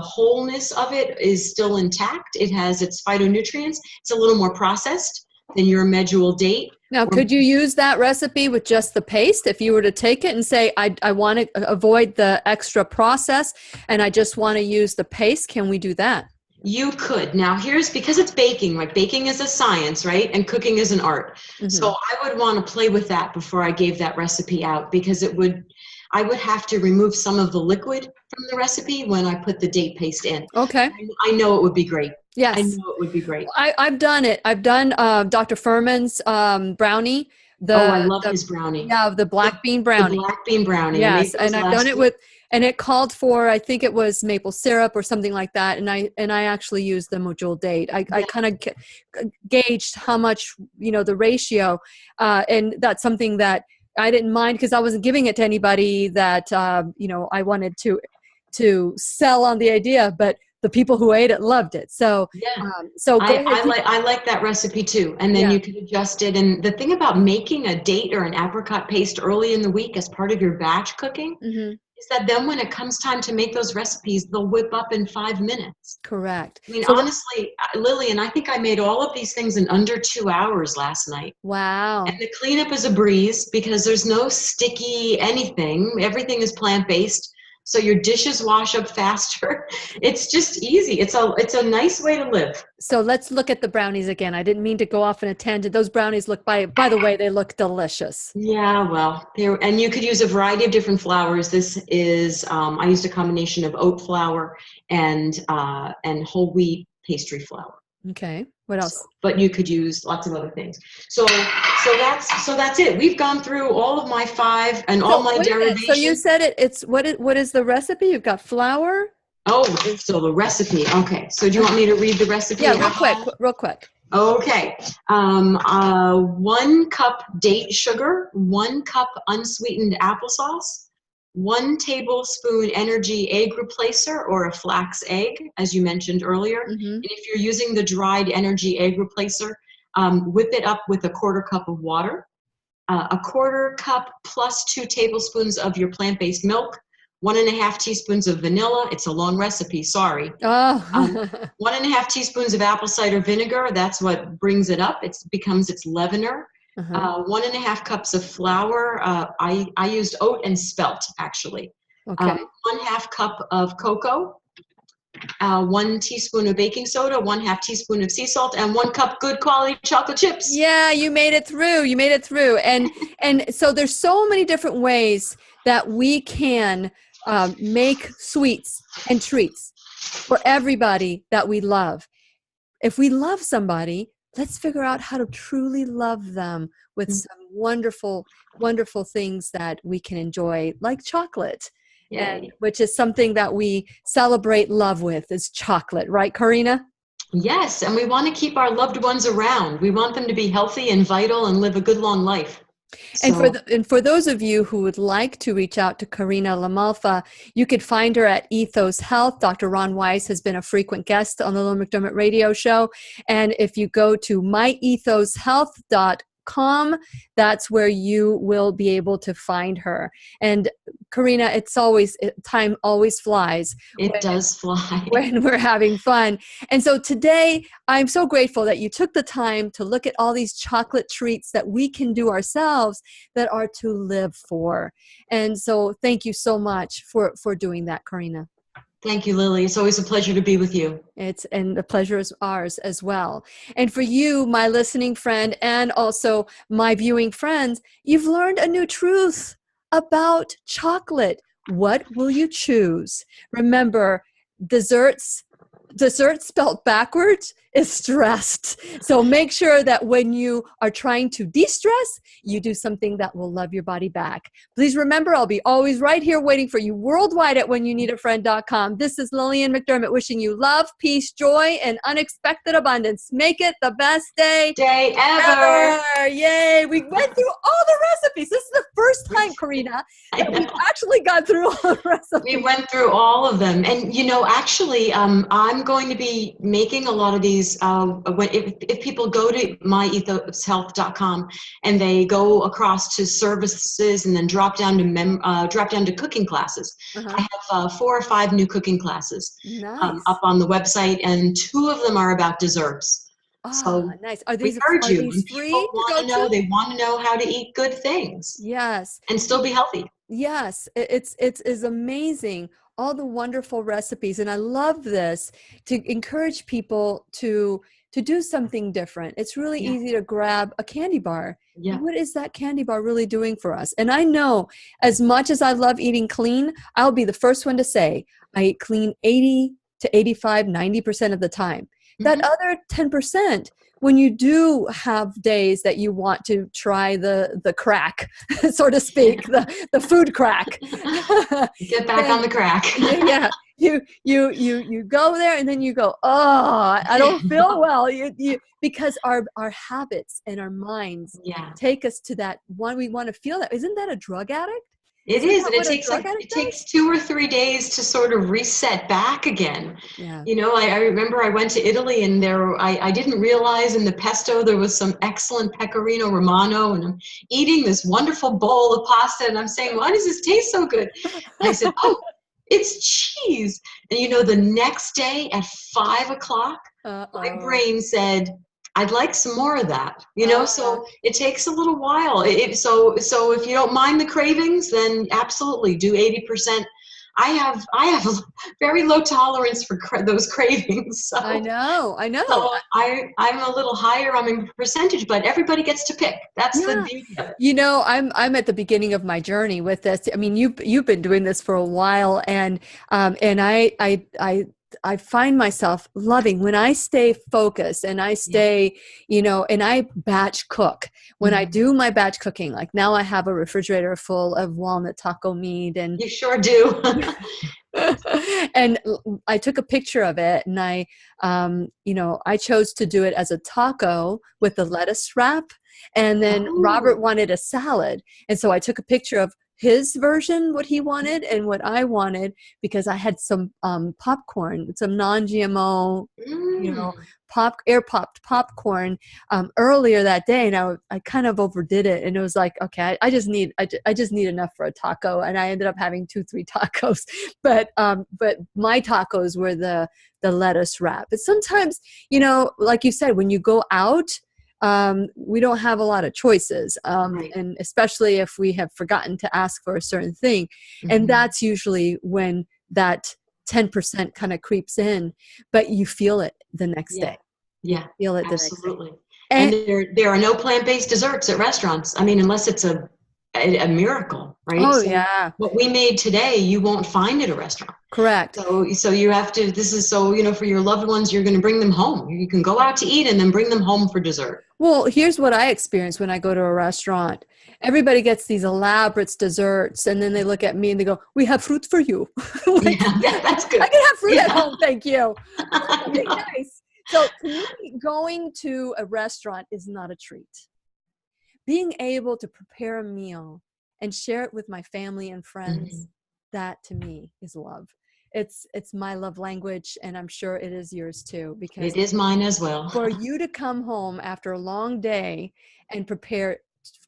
wholeness of it is still intact. It has its phytonutrients. It's a little more processed than your medjool date. Now, could you use that recipe with just the paste? If you were to take it and say, I want to avoid the extra process and I just want to use the paste, can we do that? You could. Now because it's baking, like baking is a science, right? And cooking is an art. So I would want to play with that before I gave that recipe out, because I would have to remove some of the liquid from the recipe when I put the date paste in. Okay. I know it would be great. Yes. I know it would be great. I've done it. I've done Dr. Furman's brownie. I love his brownie. Yeah, the black bean brownie. The black bean brownie. Yes, and I've done it with, and it called for, I think it was maple syrup or something like that, and I actually used the medjool date. I kind of gauged how much, the ratio, and that's something that I didn't mind because I wasn't giving it to anybody that I wanted to sell on the idea, but the people who ate it loved it. So, I like that recipe too. And then you can adjust it. And the thing about making a date or an apricot paste early in the week as part of your batch cooking is that then when it comes time to make those recipes, they'll whip up in 5 minutes. Correct. I mean, So honestly, Lillian, I think I made all of these things in under 2 hours last night. wow. And the cleanup is a breeze because there's no sticky anything. Everything is plant-based. So your dishes wash up faster. It's just easy. It's a nice way to live. So let's look at the brownies again. I didn't mean to go off on a tangent. Those brownies look, by the way, they look delicious. Yeah, well, and you could use a variety of different flours. This is, I used a combination of oat flour and whole wheat pastry flour. Okay. What else? But you could use lots of other things. So that's it. We've gone through all of my 5 and all my derivations. So you said it's what is the recipe? You've got flour. Oh, so the recipe. Okay. So do you want me to read the recipe? Yeah, real quick. Okay. 1 cup date sugar, 1 cup unsweetened applesauce, 1 tablespoon energy egg replacer or a flax egg, as you mentioned earlier. Mm-hmm. And if you're using the dried energy egg replacer, whip it up with a 1/4 cup of water, a 1/4 cup plus 2 tablespoons of your plant-based milk, 1½ teaspoons of vanilla. It's a long recipe, sorry. Oh. 1½ teaspoons of apple cider vinegar. That's what brings it up. It becomes its leavener. 1½ cups of flour. I used oat and spelt, actually. Okay. 1/2 cup of cocoa. 1 teaspoon of baking soda, 1/2 teaspoon of sea salt, and 1 cup good quality chocolate chips. Yeah, you made it through. And so there's so many different ways that we can make sweets and treats for everybody that we love. If we love somebody, let's figure out how to truly love them with some wonderful, wonderful things that we can enjoy, like chocolate. And which is something that we celebrate love with, is chocolate, right, Karina? Yes, and we want to keep our loved ones around. We want them to be healthy and vital and live a good long life. And for those of you who would like to reach out to Karina LaMalfa, you could find her at Ethos Health. Dr. Ron Weiss has been a frequent guest on the Lillian McDermott radio show. And if you go to myethoshealth.com, that's where you will be able to find her. And Karina, time always flies. It does fly. When we're having fun. And so today, I'm so grateful that you took the time to look at all these chocolate treats that we can do ourselves that are to live for. And so thank you so much for doing that, Karina. Thank you, Lily. It's always a pleasure to be with you. And the pleasure is ours as well. And for you, my listening friend, and also my viewing friends, you've learned a new truth about chocolate. What will you choose? Remember, desserts spelled backwards is stressed. So make sure that when you are trying to de-stress, you do something that will love your body back. Please remember, I'll be always right here waiting for you worldwide at whenyouneedafriend.com. This is Lillian McDermott wishing you love, peace, joy, and unexpected abundance. Make it the best day ever. Yay! We went through all the recipes. This is the first time, Karina, that we've actually got through all the recipes. We went through all of them. And, actually, I'm going to be making a lot of these. If people go to myethoshealth.com and they go across to services and then drop down to cooking classes, I have 4 or 5 new cooking classes up on the website, and 2 of them are about desserts. So nice. Are these free? They want to know how to eat good things. Yes. And still be healthy. Yes, it's amazing, all the wonderful recipes. And I love this to encourage people to do something different. It's really easy to grab a candy bar. Yeah. What is that candy bar really doing for us? And I know, as much as I love eating clean, I'll be the first one to say I eat clean 80 to 85, 90% of the time. That other 10%, when you do have days that you want to try the crack, so to speak, the food crack. Get back on the crack. Yeah. You go there and then you go, oh, I don't feel well. Because our habits and our minds take us to that one. We want to feel that. Isn't that a drug addict? It See is, how, and what a drug addict it takes 2 or 3 days to sort of reset back again. Yeah. You know, I remember I went to Italy, and I didn't realize in the pesto there was some excellent pecorino romano, and I'm eating this wonderful bowl of pasta, and I'm saying, why does this taste so good? And I said, oh, it's cheese. And you know, the next day at 5 o'clock, my brain said, I'd like some more of that, you know, so it takes a little while. So if you don't mind the cravings, then absolutely do 80%. I have very low tolerance for those cravings. So, I know. so I'm a little higher on my percentage, but everybody gets to pick. That's the beauty of it. You know, I'm at the beginning of my journey with this. I mean, you've been doing this for a while, and I find myself loving when I stay focused and I stay, you know, and I batch cook. When I do my batch cooking, like now I have a refrigerator full of walnut taco meat, and you sure do. and I took a picture of it, and you know, I chose to do it as a taco with the lettuce wrap. And then Robert wanted a salad. And so I took a picture of his version, what he wanted, and what I wanted, because I had some popcorn, some non-GMO, you know, air popped popcorn earlier that day, and I kind of overdid it, and it was like, okay, I just need enough for a taco, and I ended up having 2-3 tacos, but my tacos were the lettuce wrap. But sometimes, you know, like you said, when you go out, we don't have a lot of choices, and especially if we have forgotten to ask for a certain thing, and that's usually when that 10% kind of creeps in, but you feel it the next day. Yeah, feel it absolutely. The next day. And there are no plant-based desserts at restaurants. I mean, unless it's a miracle, right? Oh, so yeah. What we made today, you won't find at a restaurant. Correct. So you have to, you know, for your loved ones, you're going to bring them home. You can go out to eat and then bring them home for dessert. Well, here's what I experience when I go to a restaurant. Everybody gets these elaborate desserts, and then they look at me and they go, "We have fruit for you." Like, that's good. I can have fruit at home, thank you. Okay, nice. So to me, going to a restaurant is not a treat. Being able to prepare a meal and share it with my family and friends, that to me is love. It's my love language, and I'm sure it is yours too, because it is mine as well. For you to come home after a long day and prepare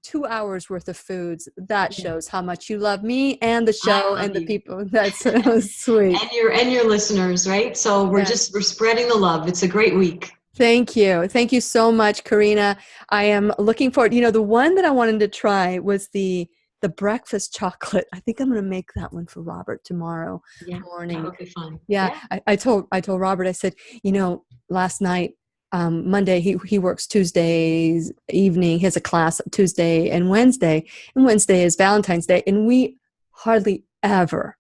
2 hours worth of foods, that shows how much you love me and the show and the people. That's so sweet. And your listeners, right? So we're spreading the love. It's a great week. Thank you. Thank you so much, Karina. I am looking forward. You know, the one that I wanted to try was the breakfast chocolate. I think I'm going to make that one for Robert tomorrow morning. That would be fun. Yeah. I told Robert, I said, you know, last night, Monday, he works Tuesdays evening. He has a class Tuesday and Wednesday is Valentine's Day. And we hardly ever,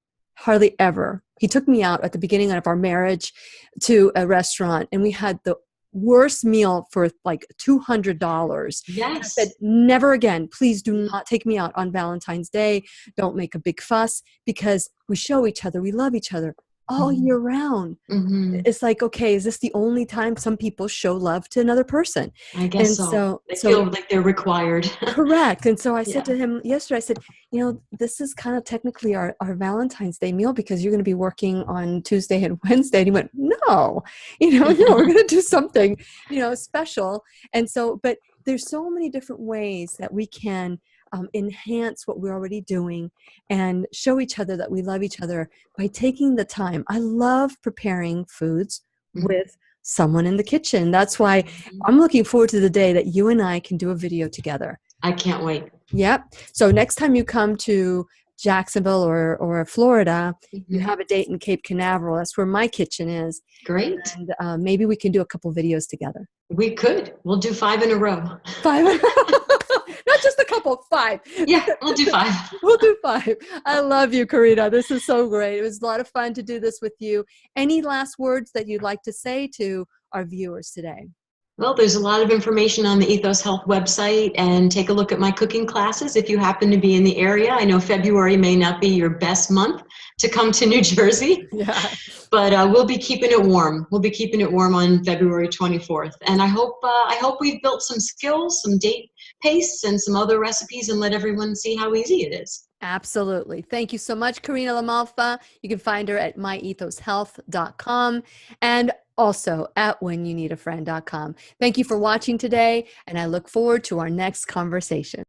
he took me out at the beginning of our marriage to a restaurant, and we had the worst meal for like $200. Yes. I said, never again. Please do not take me out on Valentine's Day. Don't make a big fuss, because we show each other, we love each other all year round. It's like, okay, is this the only time some people show love to another person? I guess so. They feel like they're required. Correct. And so I said to him yesterday, I said, you know, this is kind of technically our Valentine's Day meal, because you're going to be working on Tuesday and Wednesday. And he went, no, we're going to do something, special. And so, but there's so many different ways that we can enhance what we're already doing and show each other that we love each other by taking the time. I love preparing foods with someone in the kitchen. That's why I'm looking forward to the day that you and I can do a video together. I can't wait. Yep. So next time you come to Jacksonville or Florida, you have a date in Cape Canaveral. That's where my kitchen is. Great. And maybe we can do a couple videos together. We could. We'll do 5 in a row. 5 Not just a couple, 5. Yeah, we'll do 5. We'll do 5. I love you, Karina. This is so great. It was a lot of fun to do this with you. Any last words that you'd like to say to our viewers today? Well, there's a lot of information on the Ethos Health website, and take a look at my cooking classes if you happen to be in the area. I know February may not be your best month to come to New Jersey, but we'll be keeping it warm. We'll be keeping it warm on February 24th. And I hope we've built some skills, some date pastes, and some other recipes, and let everyone see how easy it is. Absolutely. Thank you so much, Karina LaMalfa. You can find her at myethoshealth.com and also at whenyouneedafriend.com. Thank you for watching today, and I look forward to our next conversation.